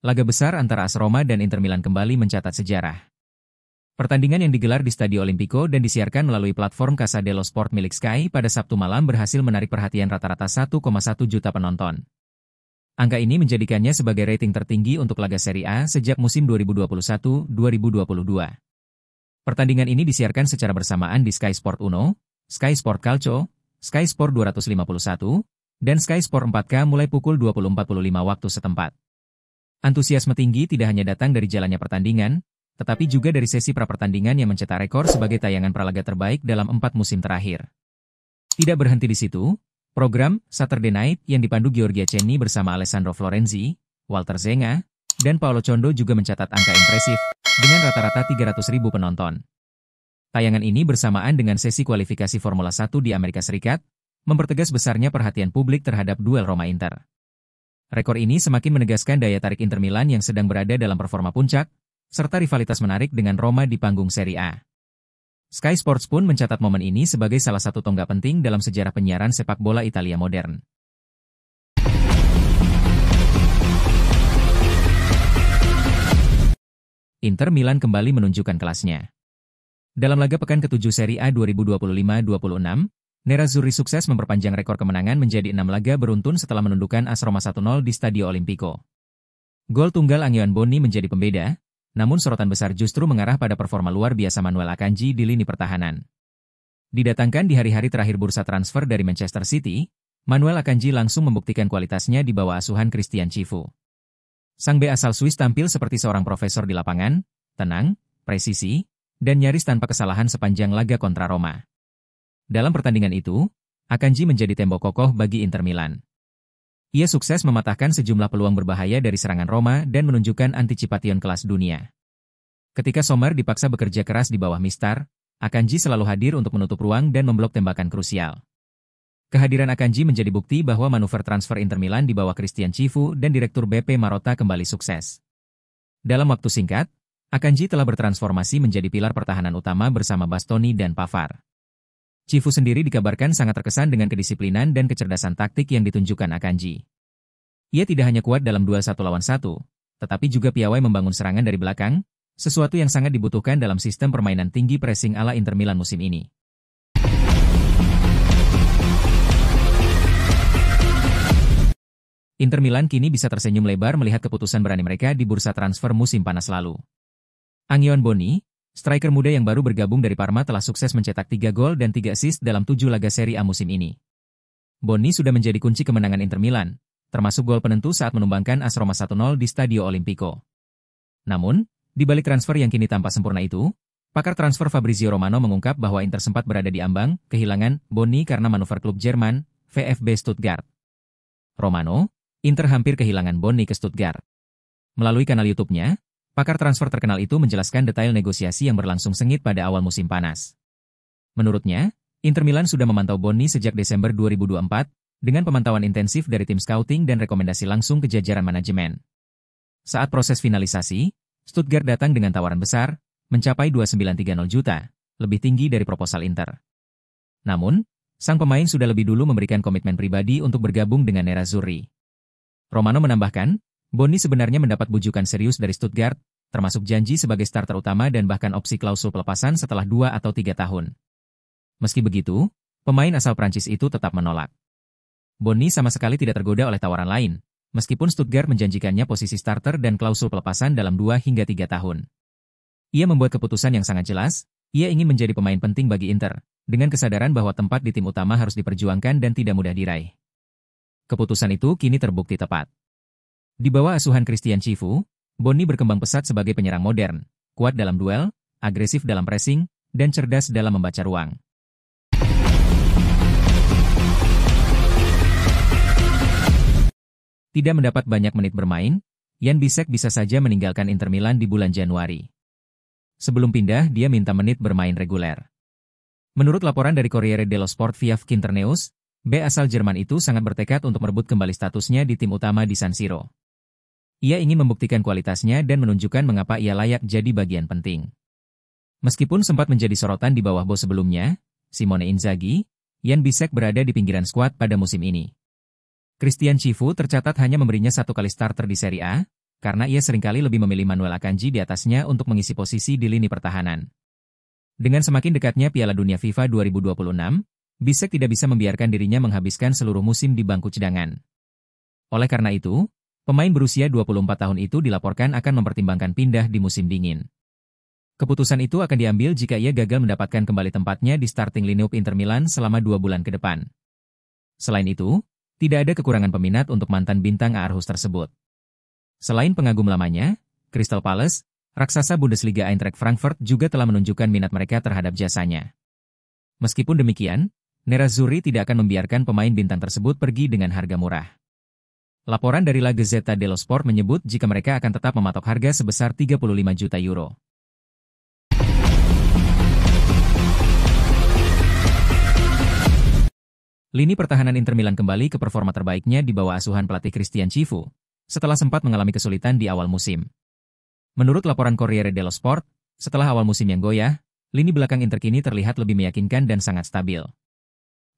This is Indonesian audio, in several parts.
laga besar antara AS Roma dan Inter Milan kembali mencatat sejarah. Pertandingan yang digelar di Stadio Olimpico dan disiarkan melalui platform Casa dello Sport milik Sky pada Sabtu malam berhasil menarik perhatian rata-rata 1,1 juta penonton. Angka ini menjadikannya sebagai rating tertinggi untuk laga Serie A sejak musim 2021-2022. Pertandingan ini disiarkan secara bersamaan di Sky Sport Uno, Sky Sport Calcio, Sky Sport 251, dan Sky Sport 4K mulai pukul 20.45 waktu setempat. Antusiasme tinggi tidak hanya datang dari jalannya pertandingan, tetapi juga dari sesi pra-pertandingan yang mencetak rekor sebagai tayangan pralaga terbaik dalam 4 musim terakhir. Tidak berhenti di situ, program Saturday Night yang dipandu Giorgia Ceni bersama Alessandro Florenzi, Walter Zenga, dan Paolo Condo juga mencatat angka impresif, dengan rata-rata 300.000 penonton. Tayangan ini bersamaan dengan sesi kualifikasi Formula 1 di Amerika Serikat, mempertegas besarnya perhatian publik terhadap duel Roma-Inter. Rekor ini semakin menegaskan daya tarik Inter Milan yang sedang berada dalam performa puncak, serta rivalitas menarik dengan Roma di panggung Serie A. Sky Sports pun mencatat momen ini sebagai salah satu tonggak penting dalam sejarah penyiaran sepak bola Italia modern. Inter Milan kembali menunjukkan kelasnya. Dalam laga pekan ke-7 Serie A 2025-26, Nerazzurri sukses memperpanjang rekor kemenangan menjadi 6 laga beruntun setelah menundukkan AS Roma 1-0 di Stadio Olimpico. Gol tunggal Angeon Bonni menjadi pembeda, namun sorotan besar justru mengarah pada performa luar biasa Manuel Akanji di lini pertahanan. Didatangkan di hari-hari terakhir bursa transfer dari Manchester City, Manuel Akanji langsung membuktikan kualitasnya di bawah asuhan Christian Cifu. Sang bek asal Swiss tampil seperti seorang profesor di lapangan, tenang, presisi, dan nyaris tanpa kesalahan sepanjang laga kontra Roma. Dalam pertandingan itu, Akanji menjadi tembok kokoh bagi Inter Milan. Ia sukses mematahkan sejumlah peluang berbahaya dari serangan Roma dan menunjukkan antisipation kelas dunia. Ketika Sommer dipaksa bekerja keras di bawah Mistar, Akanji selalu hadir untuk menutup ruang dan memblok tembakan krusial. Kehadiran Akanji menjadi bukti bahwa manuver transfer Inter Milan di bawah Christian Cifu dan Direktur BP Marotta kembali sukses. Dalam waktu singkat, Akanji telah bertransformasi menjadi pilar pertahanan utama bersama Bastoni dan Pavard. Cifu sendiri dikabarkan sangat terkesan dengan kedisiplinan dan kecerdasan taktik yang ditunjukkan Akanji. Ia tidak hanya kuat dalam duel 1 lawan 1, tetapi juga piawai membangun serangan dari belakang, sesuatu yang sangat dibutuhkan dalam sistem permainan tinggi pressing ala Inter Milan musim ini. Inter Milan kini bisa tersenyum lebar melihat keputusan berani mereka di bursa transfer musim panas lalu. Angeon Bonni, striker muda yang baru bergabung dari Parma telah sukses mencetak 3 gol dan 3 assist dalam 7 laga Serie A musim ini. Bonni sudah menjadi kunci kemenangan Inter Milan, termasuk gol penentu saat menumbangkan AS Roma 1-0 di Stadio Olimpico. Namun, di balik transfer yang kini tampak sempurna itu, pakar transfer Fabrizio Romano mengungkap bahwa Inter sempat berada di ambang kehilangan Bonni karena manuver klub Jerman, VfB Stuttgart. Romano, Inter hampir kehilangan Bonni ke Stuttgart. Melalui kanal YouTube-nya, pakar transfer terkenal itu menjelaskan detail negosiasi yang berlangsung sengit pada awal musim panas. Menurutnya, Inter Milan sudah memantau Bonni sejak Desember 2024, dengan pemantauan intensif dari tim scouting dan rekomendasi langsung ke jajaran manajemen. Saat proses finalisasi, Stuttgart datang dengan tawaran besar, mencapai 2,930 juta, lebih tinggi dari proposal Inter. Namun, sang pemain sudah lebih dulu memberikan komitmen pribadi untuk bergabung dengan Nerazzurri. Romano menambahkan, Bonni sebenarnya mendapat bujukan serius dari Stuttgart, termasuk janji sebagai starter utama dan bahkan opsi klausul pelepasan setelah 2 atau 3 tahun. Meski begitu, pemain asal Prancis itu tetap menolak. Bonni sama sekali tidak tergoda oleh tawaran lain, meskipun Stuttgart menjanjikannya posisi starter dan klausul pelepasan dalam 2 hingga 3 tahun. Ia membuat keputusan yang sangat jelas, ia ingin menjadi pemain penting bagi Inter, dengan kesadaran bahwa tempat di tim utama harus diperjuangkan dan tidak mudah diraih. Keputusan itu kini terbukti tepat. Di bawah asuhan Christian Cifu, Bonni berkembang pesat sebagai penyerang modern, kuat dalam duel, agresif dalam pressing, dan cerdas dalam membaca ruang. Tidak mendapat banyak menit bermain, Jan Bisek bisa saja meninggalkan Inter Milan di bulan Januari. Sebelum pindah, dia minta menit bermain reguler. Menurut laporan dari Corriere dello Sport via Kinternews, bek asal Jerman itu sangat bertekad untuk merebut kembali statusnya di tim utama di San Siro. Ia ingin membuktikan kualitasnya dan menunjukkan mengapa ia layak jadi bagian penting. Meskipun sempat menjadi sorotan di bawah bos sebelumnya, Simone Inzaghi, Jan Bisek berada di pinggiran skuad pada musim ini. Christian Cifu tercatat hanya memberinya 1 kali starter di Serie A, karena ia seringkali lebih memilih Manuel Akanji di atasnya untuk mengisi posisi di lini pertahanan. Dengan semakin dekatnya Piala Dunia FIFA 2026, Bisek tidak bisa membiarkan dirinya menghabiskan seluruh musim di bangku cadangan. Oleh karena itu, pemain berusia 24 tahun itu dilaporkan akan mempertimbangkan pindah di musim dingin. Keputusan itu akan diambil jika ia gagal mendapatkan kembali tempatnya di starting lineup Inter Milan selama 2 bulan ke depan. Selain itu, tidak ada kekurangan peminat untuk mantan bintang Aarhus tersebut. Selain pengagum lamanya, Crystal Palace, raksasa Bundesliga Eintracht Frankfurt juga telah menunjukkan minat mereka terhadap jasanya. Meskipun demikian, Nerazzurri tidak akan membiarkan pemain bintang tersebut pergi dengan harga murah. Laporan dari La Gazzetta dello Sport menyebut jika mereka akan tetap mematok harga sebesar 35 juta euro. Lini pertahanan Inter Milan kembali ke performa terbaiknya di bawah asuhan pelatih Christian Cifu, setelah sempat mengalami kesulitan di awal musim. Menurut laporan Corriere dello Sport, setelah awal musim yang goyah, lini belakang Inter kini terlihat lebih meyakinkan dan sangat stabil.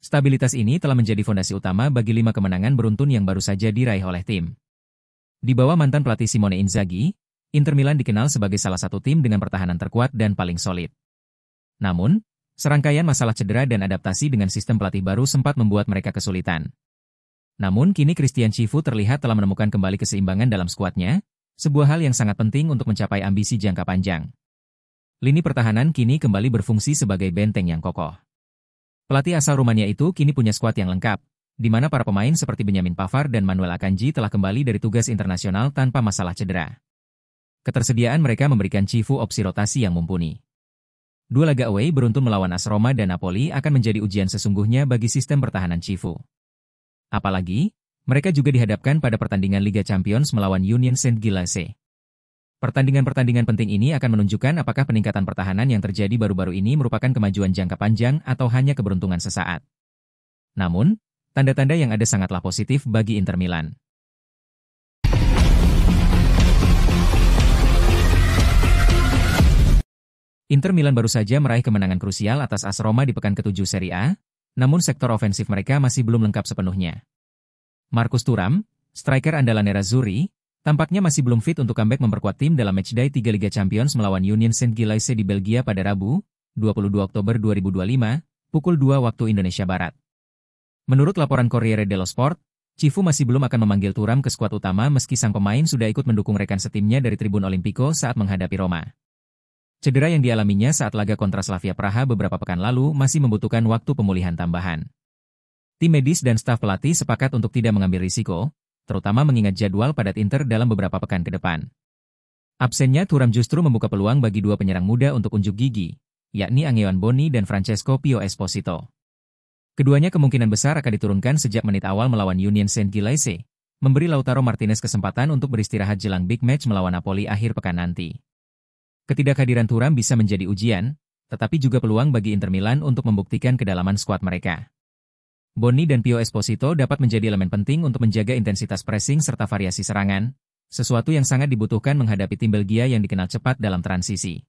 Stabilitas ini telah menjadi fondasi utama bagi 5 kemenangan beruntun yang baru saja diraih oleh tim. Di bawah mantan pelatih Simone Inzaghi, Inter Milan dikenal sebagai salah satu tim dengan pertahanan terkuat dan paling solid. Namun, serangkaian masalah cedera dan adaptasi dengan sistem pelatih baru sempat membuat mereka kesulitan. Namun kini Christian Cifu terlihat telah menemukan kembali keseimbangan dalam skuadnya, sebuah hal yang sangat penting untuk mencapai ambisi jangka panjang. Lini pertahanan kini kembali berfungsi sebagai benteng yang kokoh. Pelatih asal Rumania itu kini punya skuad yang lengkap, di mana para pemain seperti Benjamin Pavard dan Manuel Akanji telah kembali dari tugas internasional tanpa masalah cedera. Ketersediaan mereka memberikan Cifu opsi rotasi yang mumpuni. 2 laga away beruntun melawan AS Roma dan Napoli akan menjadi ujian sesungguhnya bagi sistem pertahanan Cifu. Apalagi, mereka juga dihadapkan pada pertandingan Liga Champions melawan Union Saint-Gilloise. Pertandingan-pertandingan penting ini akan menunjukkan apakah peningkatan pertahanan yang terjadi baru-baru ini merupakan kemajuan jangka panjang atau hanya keberuntungan sesaat. Namun, tanda-tanda yang ada sangatlah positif bagi Inter Milan. Inter Milan baru saja meraih kemenangan krusial atas AS Roma di pekan ke-7 Serie A, namun sektor ofensif mereka masih belum lengkap sepenuhnya. Marcus Thuram, striker andalan Nerazzurri, tampaknya masih belum fit untuk comeback memperkuat tim dalam matchday 3 Liga Champions melawan Union Saint-Gilloise di Belgia pada Rabu, 22 Oktober 2025, pukul 2 waktu Indonesia Barat. Menurut laporan Corriere dello Sport, Cifu masih belum akan memanggil Thuram ke skuad utama meski sang pemain sudah ikut mendukung rekan setimnya dari tribun Olimpico saat menghadapi Roma. Cedera yang dialaminya saat laga kontra Slavia Praha beberapa pekan lalu masih membutuhkan waktu pemulihan tambahan. Tim medis dan staf pelatih sepakat untuk tidak mengambil risiko, terutama mengingat jadwal padat Inter dalam beberapa pekan ke depan. Absennya Thuram justru membuka peluang bagi 2 penyerang muda untuk unjuk gigi, yakni Angeon Boni dan Francesco Pio Esposito. Keduanya kemungkinan besar akan diturunkan sejak menit awal melawan Union Saint-Gilloise, memberi Lautaro Martinez kesempatan untuk beristirahat jelang big match melawan Napoli akhir pekan nanti. Ketidakhadiran Thuram bisa menjadi ujian, tetapi juga peluang bagi Inter Milan untuk membuktikan kedalaman skuad mereka. Boni dan Pio Esposito dapat menjadi elemen penting untuk menjaga intensitas pressing serta variasi serangan, sesuatu yang sangat dibutuhkan menghadapi tim Belgia yang dikenal cepat dalam transisi.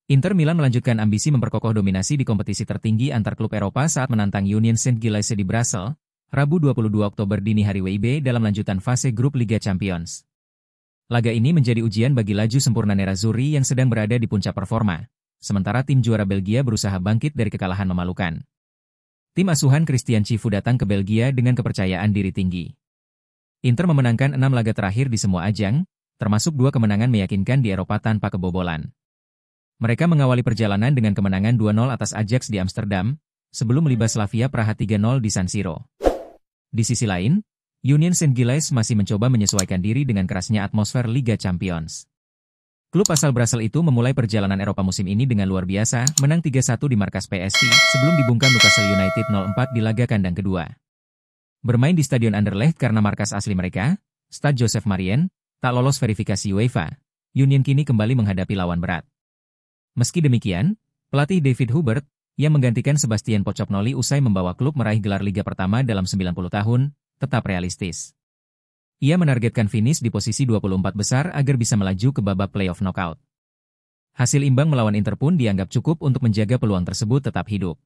Inter Milan melanjutkan ambisi memperkokoh dominasi di kompetisi tertinggi antar klub Eropa saat menantang Union Saint-Gilloise di Brasil, Rabu 22 Oktober dini hari WIB dalam lanjutan fase grup Liga Champions. Laga ini menjadi ujian bagi laju sempurna Nerazzurri yang sedang berada di puncak performa, sementara tim juara Belgia berusaha bangkit dari kekalahan memalukan. Tim asuhan Christian Cifu datang ke Belgia dengan kepercayaan diri tinggi. Inter memenangkan 6 laga terakhir di semua ajang, termasuk 2 kemenangan meyakinkan di Eropa tanpa kebobolan. Mereka mengawali perjalanan dengan kemenangan 2-0 atas Ajax di Amsterdam, sebelum melibas Slavia Praha 3-0 di San Siro. Di sisi lain, Union Saint-Gilloise masih mencoba menyesuaikan diri dengan kerasnya atmosfer Liga Champions. Klub asal Brasil itu memulai perjalanan Eropa musim ini dengan luar biasa, menang 3-1 di markas PSV sebelum dibungkam Newcastle United 0-4 di laga kandang kedua. Bermain di Stadion Anderlecht karena markas asli mereka, Stade Joseph Marien, tak lolos verifikasi UEFA, Union kini kembali menghadapi lawan berat. Meski demikian, pelatih David Hubert, yang menggantikan Sebastian Pocognoli usai membawa klub meraih gelar Liga pertama dalam 90 tahun, tetap realistis. Ia menargetkan finish di posisi 24 besar agar bisa melaju ke babak playoff knockout. Hasil imbang melawan Inter pun dianggap cukup untuk menjaga peluang tersebut tetap hidup.